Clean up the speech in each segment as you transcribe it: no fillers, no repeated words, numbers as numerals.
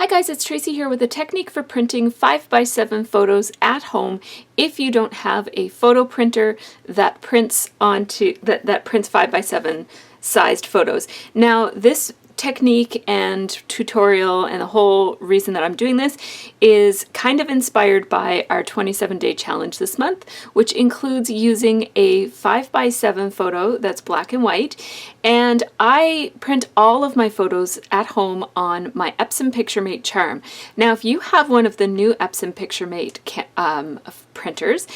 Hi guys, it's Tracy here with a technique for printing 5x7 photos at home if you don't have a photo printer that prints that prints 5x7 sized photos. Now this technique and tutorial and the whole reason that I'm doing this is kind of inspired by our 27-day challenge this month, which includes using a 5x7 photo that's black and white. And I print all of my photos at home on my Epson PictureMate charm. Now, if you have one of the new Epson PictureMate printers,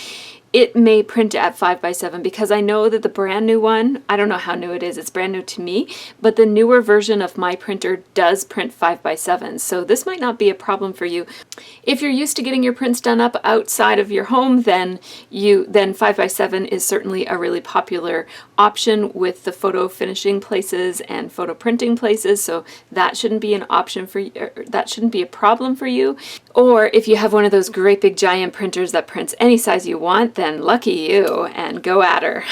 it may print at 5x7 because I know that the brand new one, I don't know how new it is, it's brand new to me, but the newer version of my printer does print 5x7. So this might not be a problem for you. If you're used to getting your prints done up outside of your home, then 5x7 is certainly a really popular option with the photo finishing places and photo printing places. So that shouldn't be an option for you, that shouldn't be a problem for you. Or if you have one of those great big giant printers that prints any size you want, then lucky you and go at her.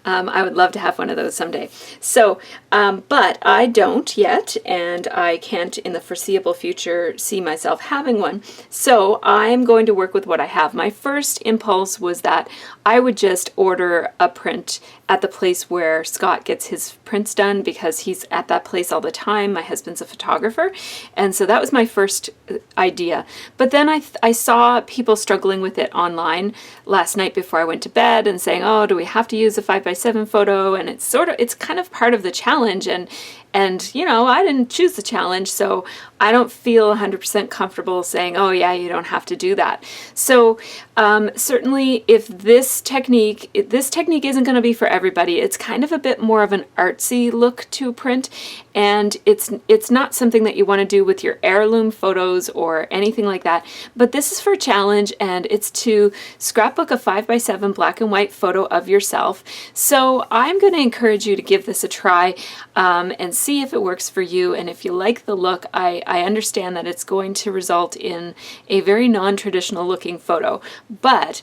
I would love to have one of those someday. So, but I don't yet, and I can't in the foreseeable future see myself having one. So I'm going to work with what I have. My first impulse was that I would just order a print at the place where Scott gets his prints done because he's at that place all the time. My husband's a photographer. And so that was my first idea. But then I saw people struggling with it online last night before I went to bed and saying, oh, do we have to use a 5x7 photo? And it's kind of part of the challenge. And you know, I didn't choose the challenge, so I don't feel 100% comfortable saying, oh yeah, you don't have to do that. So certainly if this technique isn't going to be for everybody. It's kind of a bit more of an artsy look to print, and it's not something that you want to do with your heirloom photos or anything like that. But this is for a challenge, and it's to scrapbook a 5x7 black and white photo of yourself. So I'm going to encourage you to give this a try and see if it works for you. And if you like the look, I understand that it's going to result in a very non-traditional looking photo. But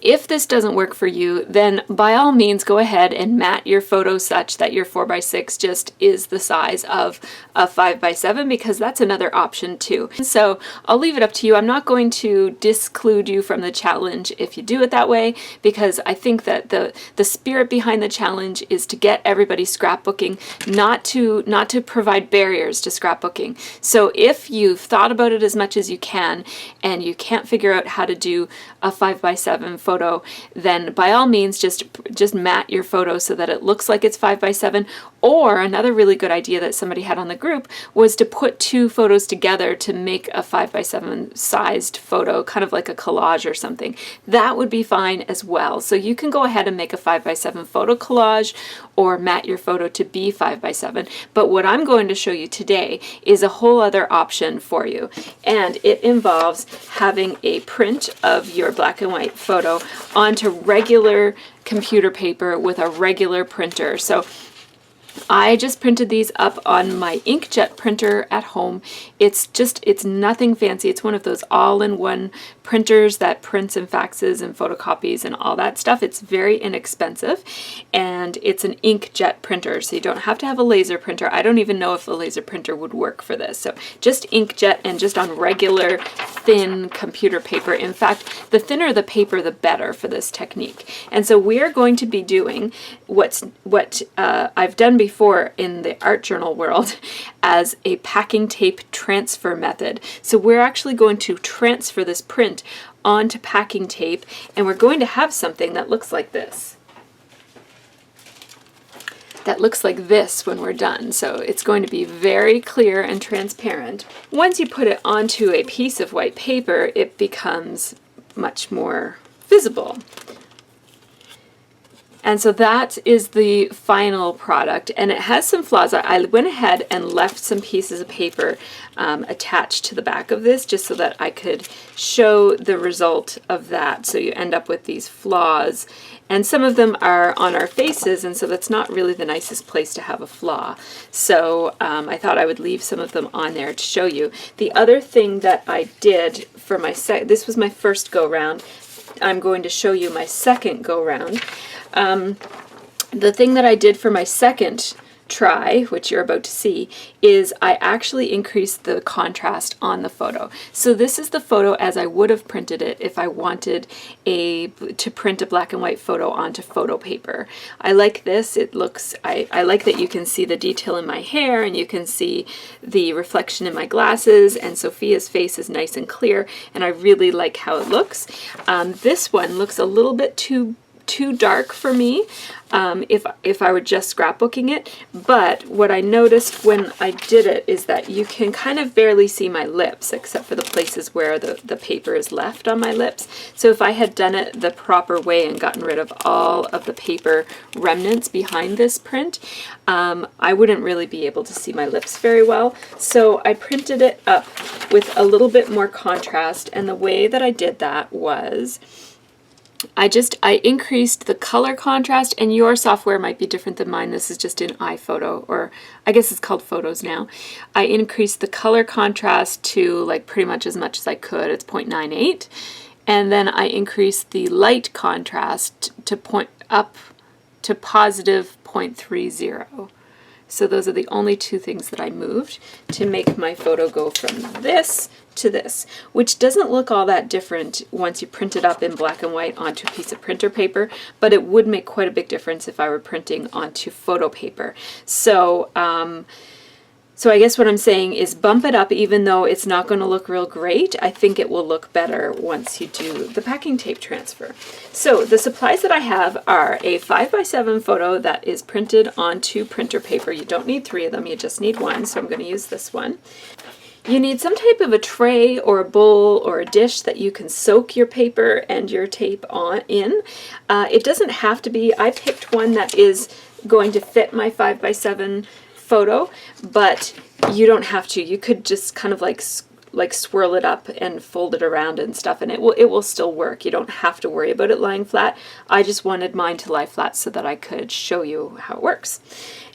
if this doesn't work for you, then by all means go ahead and mat your photo such that your 4x6 just is the size of a 5x7, because that's another option too. So I'll leave it up to you. I'm not going to disclude you from the challenge if you do it that way, because I think that the spirit behind the challenge is to get everybody scrapbooking, not to provide barriers to scrapbooking. So if you've thought about it as much as you can and you can't figure out how to do a 5x7 photo, then by all means just mat your photo so that it looks like it's 5x7. Or another really good idea that somebody had on the group was to put two photos together to make a 5x7 sized photo, kind of like a collage or something. That would be fine as well. So you can go ahead and make a 5x7 photo collage or mat your photo to be 5x7. But what I'm going to show you today is a whole other option for you. And it involves having a print of your black and white photo onto regular computer paper with a regular printer. So I just printed these up on my inkjet printer at home. It's nothing fancy. It's one of those all-in-one printers that prints and faxes and photocopies and all that stuff. It's very inexpensive, and it's an inkjet printer, so you don't have to have a laser printer. I don't even know if a laser printer would work for this. So just inkjet and just on regular thin computer paper. In fact, the thinner the paper, the better for this technique. And so we're going to be doing what I've done before in the art journal world as a packing tape transfer method. So we're actually going to transfer this print onto packing tape, and we're going to have something that looks like this. That looks like this when we're done. So it's going to be very clear and transparent. Once you put it onto a piece of white paper, it becomes much more visible. And so that is the final product, and it has some flaws. I went ahead and left some pieces of paper attached to the back of this just so that I could show the result of that. So you end up with these flaws, and some of them are on our faces, and so that's not really the nicest place to have a flaw. So I thought I would leave some of them on there to show you. The other thing that I did for my this was my first go round. I'm going to show you my second go round. The thing that I did for my second try, which you're about to see, is I actually increased the contrast on the photo. So this is the photo as I would have printed it if I wanted to print a black and white photo onto photo paper. I like this. It looks, I like that you can see the detail in my hair, and you can see the reflection in my glasses, and Sophia's face is nice and clear, and I really like how it looks. This one looks a little bit too dark for me if I were just scrapbooking it, but what I noticed when I did it is that you can kind of barely see my lips except for the places where the paper is left on my lips. So if I had done it the proper way and gotten rid of all of the paper remnants behind this print, I wouldn't really be able to see my lips very well. So I printed it up with a little bit more contrast, and the way that I did that was I increased the color contrast, and your software might be different than mine. This is just in iPhoto, or I guess it's called Photos now. I increased the color contrast to like pretty much as I could. It's 0.98. And then I increased the light contrast to positive 0.30. So those are the only two things that I moved to make my photo go from this to this, which doesn't look all that different once you print it up in black and white onto a piece of printer paper, but it would make quite a big difference if I were printing onto photo paper. So so I guess what I'm saying is bump it up, even though it's not going to look real great. I think it will look better once you do the packing tape transfer. So the supplies that I have are a 5x7 photo that is printed onto printer paper. You don't need 3 of them, you just need 1, so I'm going to use this one. You need some type of a tray or a bowl or a dish that you can soak your paper and your tape in. It doesn't have to be. I picked one that is going to fit my 5x7 photo, but you don't have to. You could just kind of like swirl it up and fold it around and stuff, and it will still work. You don't have to worry about it lying flat. I just wanted mine to lie flat so that I could show you how it works.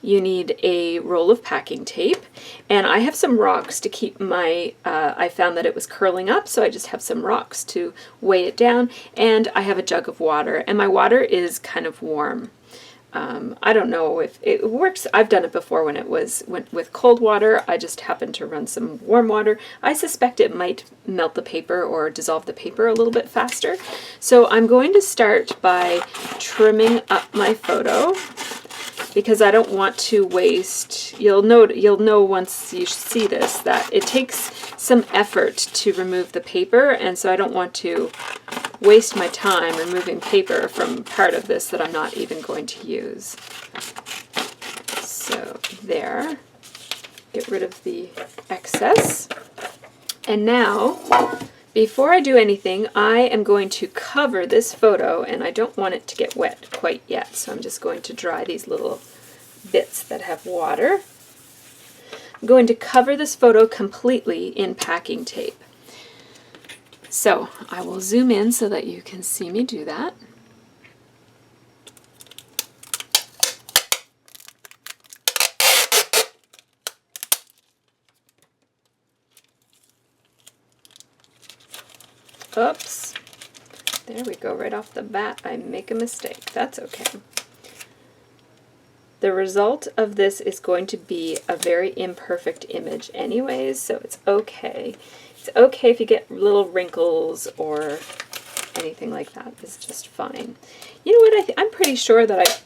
You need a roll of packing tape, and I have some rocks to keep my, I found that it was curling up, so I just have some rocks to weigh it down, and I have a jug of water, and my water is kind of warm. I don't know if it works. I've done it before when it went with cold water. I just happened to run some warm water. I suspect it might melt the paper or dissolve the paper a little bit faster. So I'm going to start by trimming up my photo, because I don't want to waste. You'll know once you see this that it takes some effort to remove the paper, and so I don't want to waste my time removing paper from part of this that I'm not even going to use. So there, get rid of the excess. And now, before I do anything, I am going to cover this photo, and I don't want it to get wet quite yet, so I'm just going to dry these little bits that have water. I'm going to cover this photo completely in packing tape. So I will zoom in so that you can see me do that. Oops. There we go, right off the bat I make a mistake. That's okay. The result of this is going to be a very imperfect image anyways, so it's okay. It's okay if you get little wrinkles or anything like that. It's just fine. You know what, I'm pretty sure that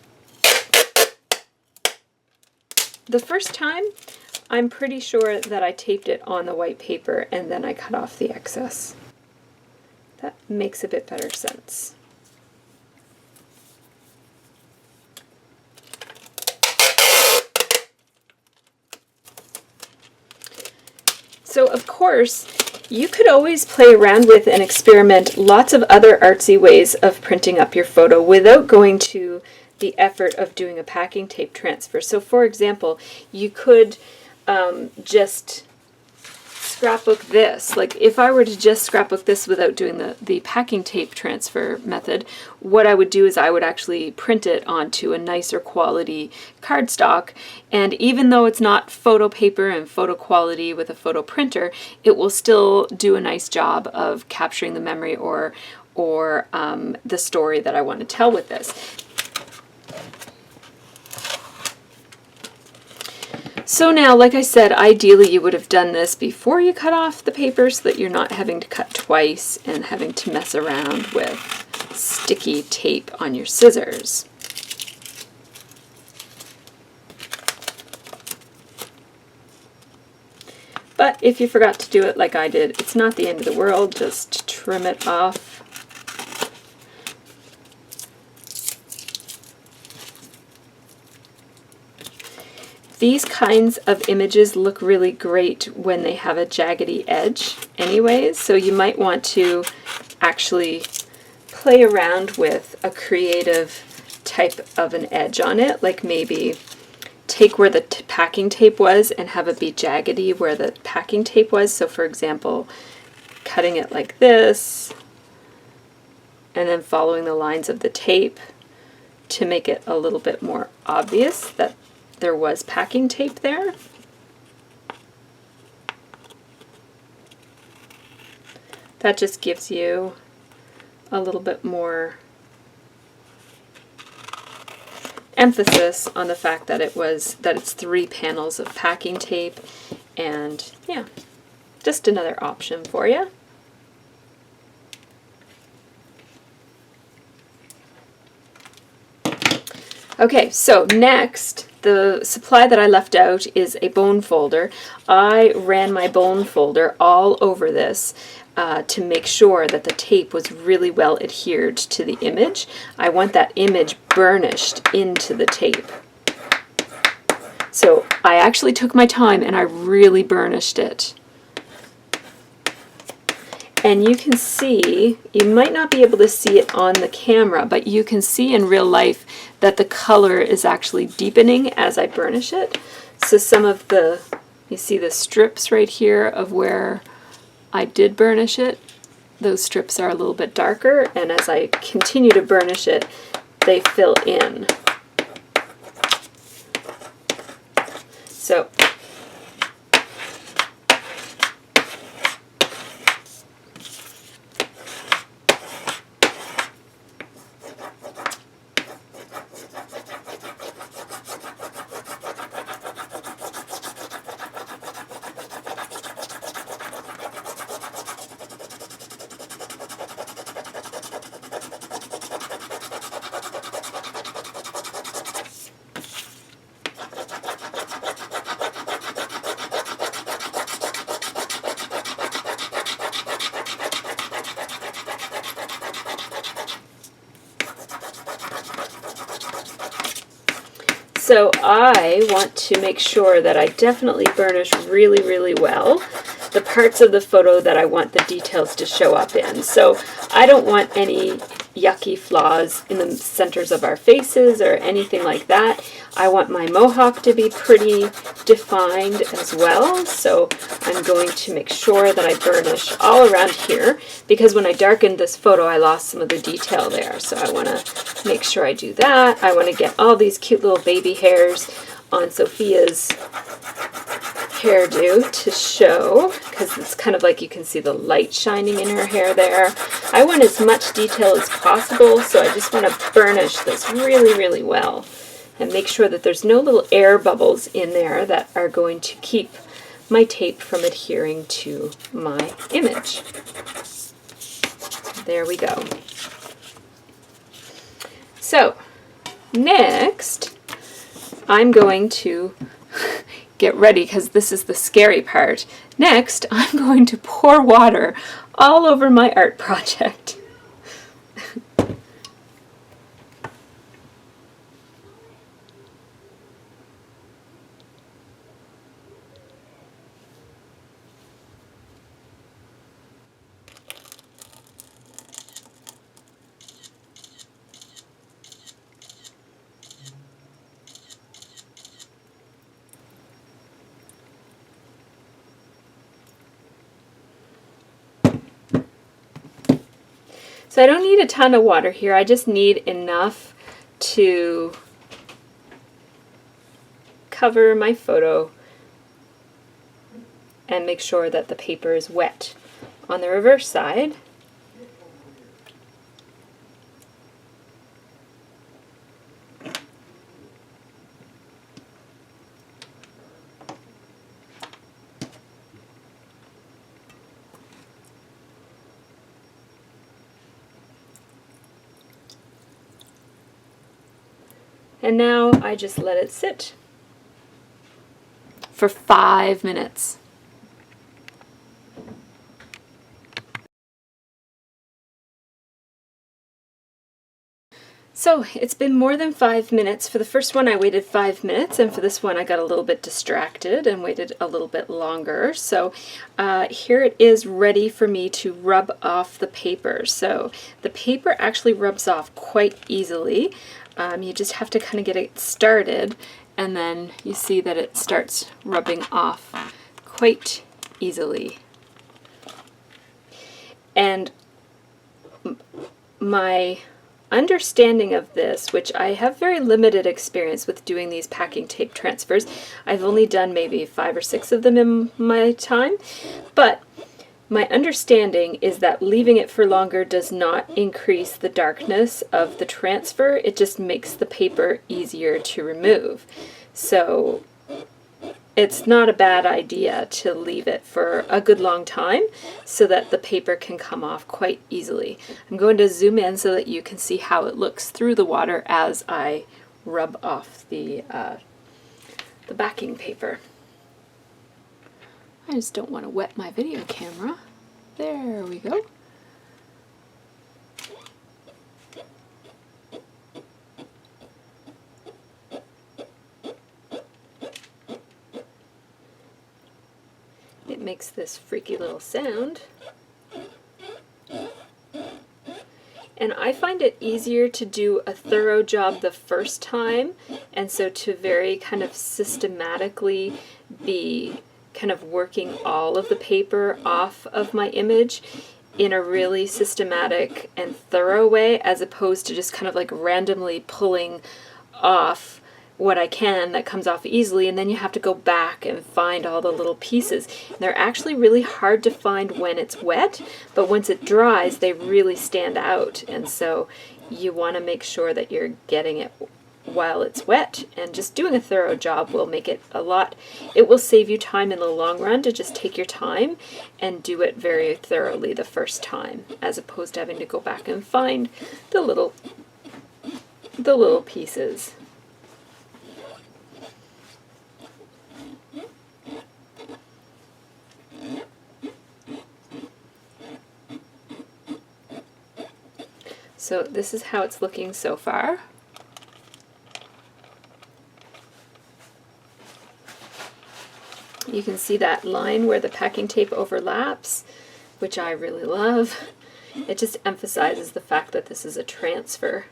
the first time, I'm pretty sure that I taped it on the white paper and then I cut off the excess. That makes a bit better sense. So of course, you could always play around with and experiment lots of other artsy ways of printing up your photo without going to the effort of doing a packing tape transfer. So for example, you could just scrapbook this. Like if I were to just scrapbook this without doing the packing tape transfer method, what I would do is I would actually print it onto a nicer quality cardstock, and even though it's not photo paper and photo quality with a photo printer, it will still do a nice job of capturing the memory or the story that I want to tell with this. So now, like I said, ideally you would have done this before you cut off the paper so that you're not having to cut twice and having to mess around with sticky tape on your scissors. But if you forgot to do it like I did, it's not the end of the world, just trim it off. These kinds of images look really great when they have a jaggedy edge anyways, so you might want to actually play around with a creative type of an edge on it, like maybe take where the packing tape was and have it be jaggedy where the packing tape was. So for example, cutting it like this and then following the lines of the tape to make it a little bit more obvious that there was packing tape there. That just gives you a little bit more emphasis on the fact that it's 3 panels of packing tape, and yeah, just another option for you. Okay, so next, the supply that I left out is a bone folder. I ran my bone folder all over this to make sure that the tape was really well adhered to the image. I want that image burnished into the tape. So I actually took my time and I really burnished it. And you can see, you might not be able to see it on the camera, but you can see in real life that the color is actually deepening as I burnish it. So some of the, you see the strips right here of where I did burnish it, those strips are a little bit darker, and as I continue to burnish it, they fill in. So So I want to make sure that I definitely burnish really, really well the parts of the photo that I want the details to show up in. So I don't want any yucky flaws in the centers of our faces or anything like that. I want my mohawk to be pretty defined as well, so I'm going to make sure that I burnish all around here, because when I darkened this photo I lost some of the detail there, so I want to make sure I do that. I want to get all these cute little baby hairs on Sophia's hairdo to show, because it's kind of like you can see the light shining in her hair there. I want as much detail as possible, so I just want to burnish this really, really well and make sure that there's no little air bubbles in there that are going to keep my tape from adhering to my image. There we go. So next I'm going to get ready, because this is the scary part. Next, I'm going to pour water all over my art project. So I don't need a ton of water here, I just need enough to cover my photo and make sure that the paper is wet. On the reverse side, And now I just let it sit for 5 minutes. So it's been more than 5 minutes. For the first one I waited 5 minutes, and for this one I got a little bit distracted and waited a little bit longer. So here it is ready for me to rub off the paper. So the paper actually rubs off quite easily. You just have to kind of get it started, and then you see that it starts rubbing off quite easily. And my understanding of this, which I have very limited experience with doing these packing tape transfers. I've only done maybe 5 or 6 of them in my time, but my understanding is that leaving it for longer does not increase the darkness of the transfer, it just makes the paper easier to remove. So it's not a bad idea to leave it for a good long time so that the paper can come off quite easily. I'm going to zoom in so that you can see how it looks through the water as I rub off the backing paper. I just don't want to wet my video camera. There we go. It makes this freaky little sound. And I find it easier to do a thorough job the first time, and so to very kind of systematically be kind of working all of the paper off of my image in a really systematic and thorough way, as opposed to just kind of like randomly pulling off what I can that comes off easily, and then you have to go back and find all the little pieces. They're actually really hard to find when it's wet, but once it dries they really stand out, and so you want to make sure that you're getting it while it's wet, and just doing a thorough job will make it it will save you time in the long run to just take your time and do it very thoroughly the first time, as opposed to having to go back and find the little pieces. So this is how it's looking so far. You can see that line where the packing tape overlaps, which I really love. It just emphasizes the fact that this is a transfer.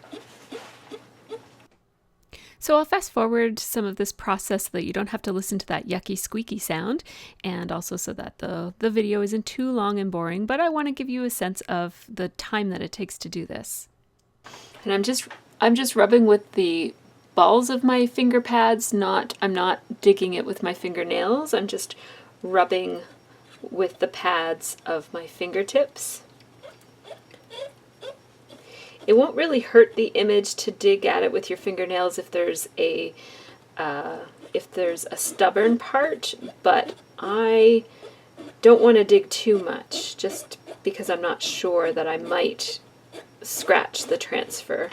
So I'll fast forward some of this process so that you don't have to listen to that yucky squeaky sound, and also so that the video isn't too long and boring, but I want to give you a sense of the time that it takes to do this. And I'm just rubbing with the balls of my finger pads, I'm not digging it with my fingernails, I'm just rubbing with the pads of my fingertips. It won't really hurt the image to dig at it with your fingernails if there's a stubborn part, but I don't want to dig too much, just because I'm not sure that I might scratch the transfer.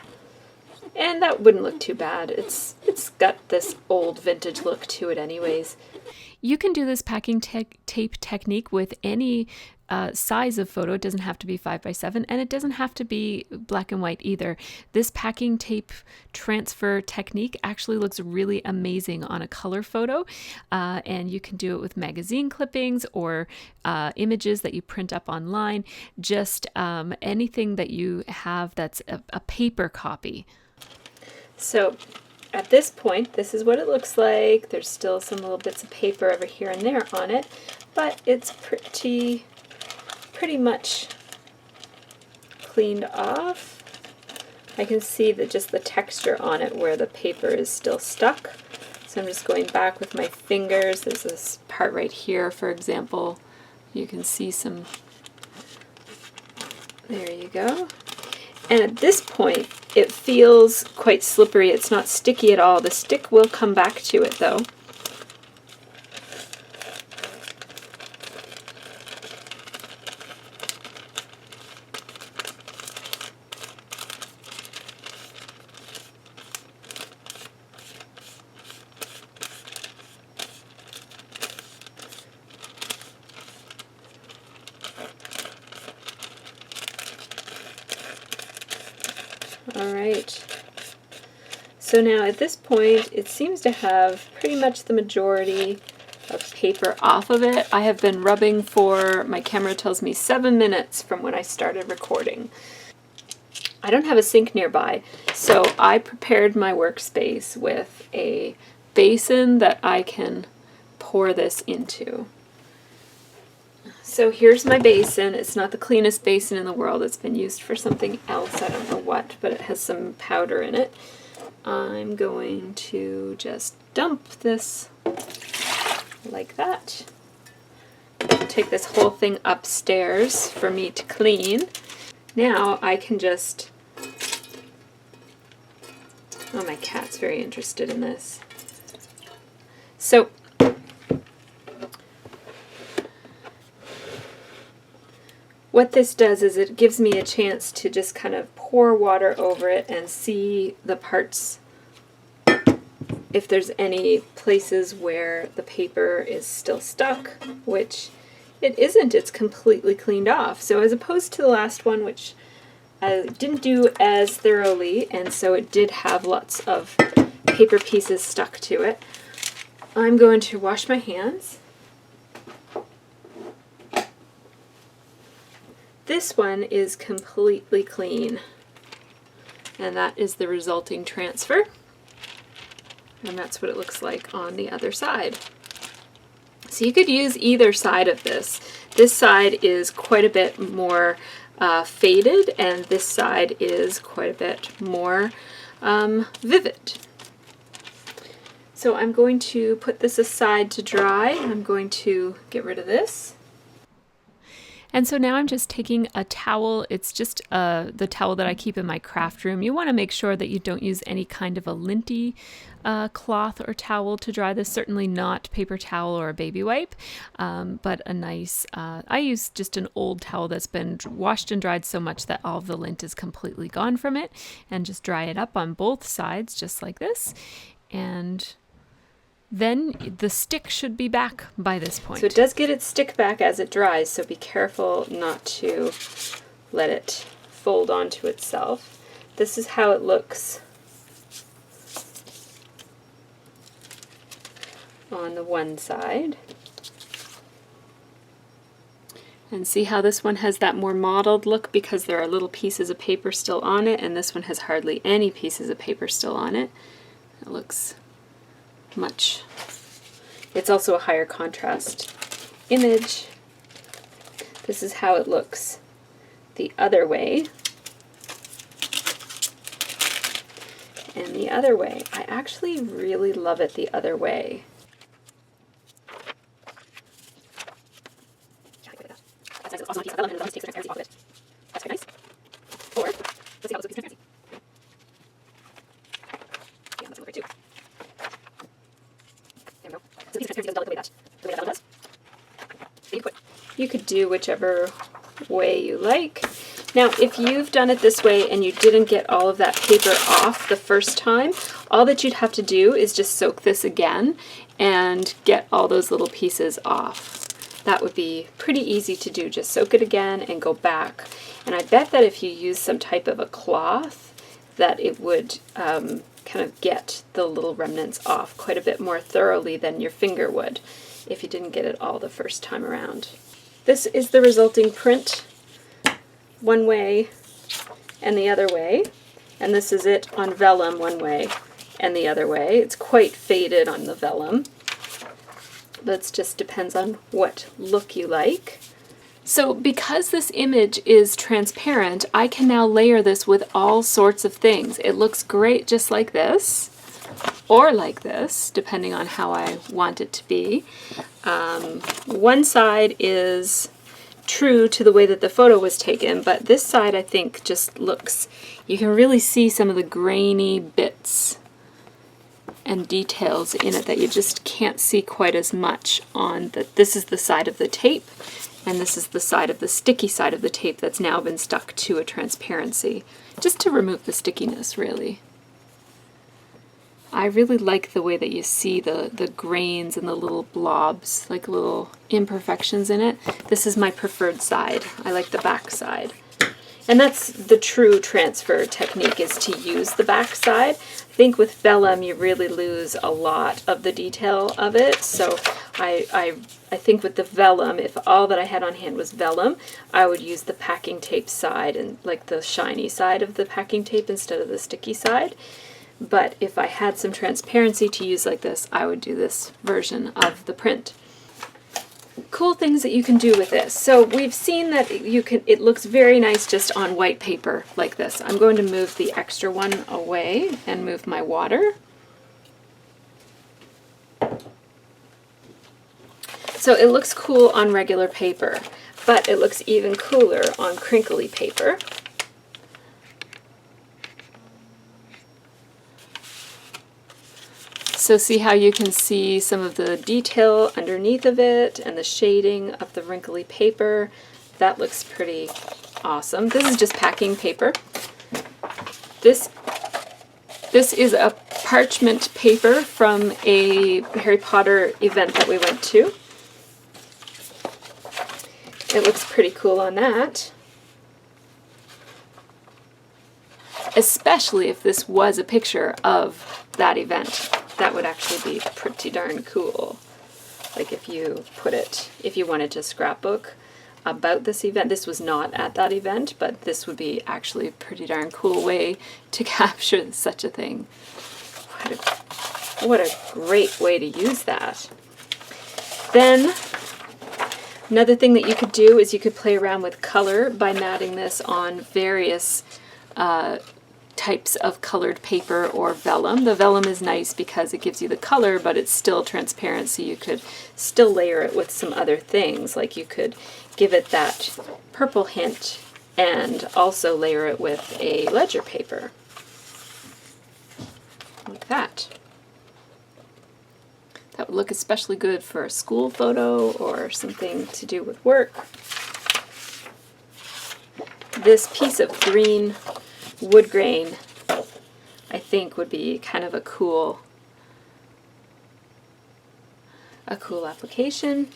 And that wouldn't look too bad. It's got this old vintage look to it anyways. You can do this packing tape technique with any size of photo. It doesn't have to be 5x7, and it doesn't have to be black and white either. This packing tape transfer technique actually looks really amazing on a color photo, and you can do it with magazine clippings or images that you print up online, just anything that you have that's a paper copy. So at this point, this is what it looks like. There's still some little bits of paper over here and there on it, but it's pretty much cleaned off. I can see that just the texture on it where the paper is still stuck. So I'm just going back with my fingers. There's this part right here, for example. You can see some, there you go. And at this point, it feels quite slippery. It's not sticky at all. The stick will come back to it though. All right. So now at this point, it seems to have pretty much the majority of paper off of it. I have been rubbing for, my camera tells me, 7 minutes from when I started recording. I don't have a sink nearby, so I prepared my workspace with a basin that I can pour this into. So here's my basin. It's not the cleanest basin in the world. It's been used for something else, I don't know what, but it has some powder in it. I'm going to just dump this like that. Take this whole thing upstairs for me to clean. Now I can just... Oh, my cat's very interested in this. So what this does is it gives me a chance to just kind of pour water over it and see the parts, if there's any places where the paper is still stuck, which it isn't. It's completely cleaned off. So as opposed to the last one, which I didn't do as thoroughly, and so it did have lots of paper pieces stuck to it, I'm going to wash my hands. This one is completely clean, and that is the resulting transfer, and that's what it looks like on the other side. So you could use either side of this. This side is quite a bit more faded, and this side is quite a bit more vivid. So I'm going to put this aside to dry. I'm going to get rid of this. And so now I'm just taking a towel. It's just the towel that I keep in my craft room. You want to make sure that you don't use any kind of a linty cloth or towel to dry this. Certainly not paper towel or a baby wipe, but a nice, I use just an old towel that's been washed and dried so much that all of the lint is completely gone from it, and just dry it up on both sides just like this. And then the stick should be back by this point. So it does get its stick back as it dries, so be careful not to let it fold onto itself. This is how it looks on the one side. And see how this one has that more mottled look because there are little pieces of paper still on it, and this one has hardly any pieces of paper still on it. It looks much. It's also a higher contrast image. This is how it looks the other way. And the other way. I actually really love it the other way. That's nice. Also, a piece of vellum, and it takes the transparency off of it. That's very nice. Or, let's see how this looks with transparency. Yeah, that's really great too. There we go. So the piece of transparency doesn't delicate the way that does. You could do whichever way you like. Now, if you've done it this way and you didn't get all of that paper off the first time, all that you'd have to do is just soak this again and get all those little pieces off. That would be pretty easy to do. Just soak it again and go back. And I bet that if you use some type of a cloth, that it would kind of get the little remnants off quite a bit more thoroughly than your finger would if you didn't get it all the first time around. This is the resulting print, one way and the other way, and this is it on vellum one way and the other way. It's quite faded on the vellum, but it just depends on what look you like. So because this image is transparent, I can now layer this with all sorts of things. It looks great just like this, or like this, depending on how I want it to be. One side is true to the way that the photo was taken, but this side I think just looks, you can really see some of the grainy bits and details in it that you just can't see quite as much on the, this is the side of the tape, and this is the side of the sticky side of the tape that's now been stuck to a transparency, just to remove the stickiness, really. I really like the way that you see the grains and the little blobs, like little imperfections in it. This is my preferred side. I like the back side. And that's the true transfer technique, is to use the back side. I think with vellum you really lose a lot of the detail of it, so I think with the vellum, if all that I had on hand was vellum, I would use the packing tape side, and like the shiny side of the packing tape instead of the sticky side. But if I had some transparency to use like this, I would do this version of the print. Cool things that you can do with this. So we've seen that it looks very nice just on white paper like this. I'm going to move the extra one away and move my water. So it looks cool on regular paper, but it looks even cooler on crinkly paper. So see how you can see some of the detail underneath of it and the shading of the wrinkly paper. That looks pretty awesome. This is just packing paper. This is a parchment paper from a Harry Potter event that we went to. It looks pretty cool on that. Especially if this was a picture of that event. That would actually be pretty darn cool. Like if you wanted to scrapbook about this event. This was not at that event, but this would be actually a pretty darn cool way to capture such a thing. What a great way to use that. Then another thing that you could do is you could play around with color by matting this on various types of colored paper or vellum. The vellum is nice because it gives you the color, but it's still transparent, so you could still layer it with some other things. Like you could give it that purple hint and also layer it with a ledger paper. Like that. That would look especially good for a school photo or something to do with work. This piece of green wood grain, I think, would be kind of a cool application.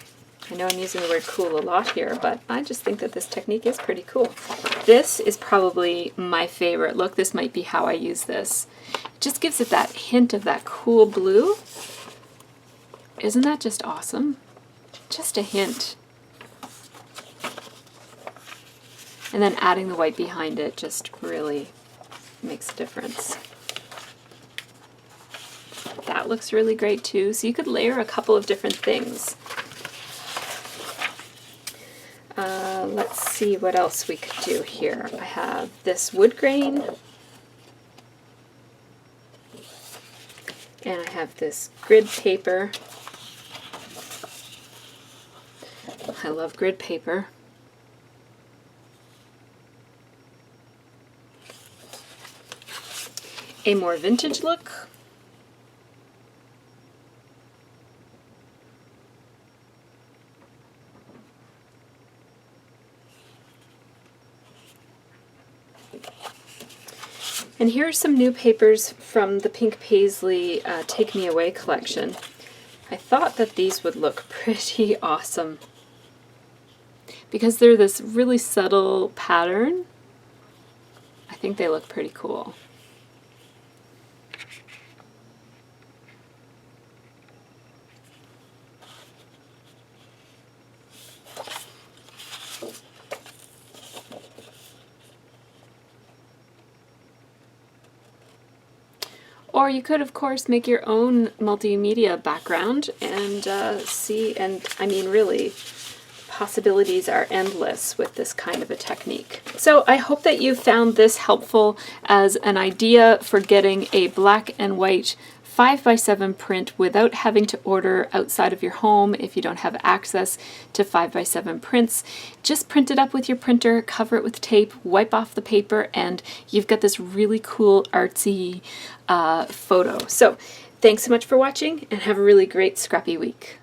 I know I'm using the word cool a lot here, but I just think that this technique is pretty cool. This is probably my favorite look. This might be how I use this. It just gives it that hint of that cool blue. Isn't that just awesome? Just a hint. And then adding the white behind it just really makes a difference. That looks really great too. So you could layer a couple of different things. Let's see what else we could do here. I have this wood grain. And I have this grid paper. I love grid paper. A more vintage look. And here are some new papers from the Pink Paisley Take Me Away collection. I thought that these would look pretty awesome because they're this really subtle pattern. I think they look pretty cool. Or you could, of course, make your own multimedia background and see, and I mean, really, possibilities are endless with this kind of a technique. So I hope that you found this helpful as an idea for getting a black and white 5x7 print without having to order outside of your home if you don't have access to 5x7 prints. Just print it up with your printer, cover it with tape, wipe off the paper, and you've got this really cool artsy photo. So thanks so much for watching and have a really great scrappy week.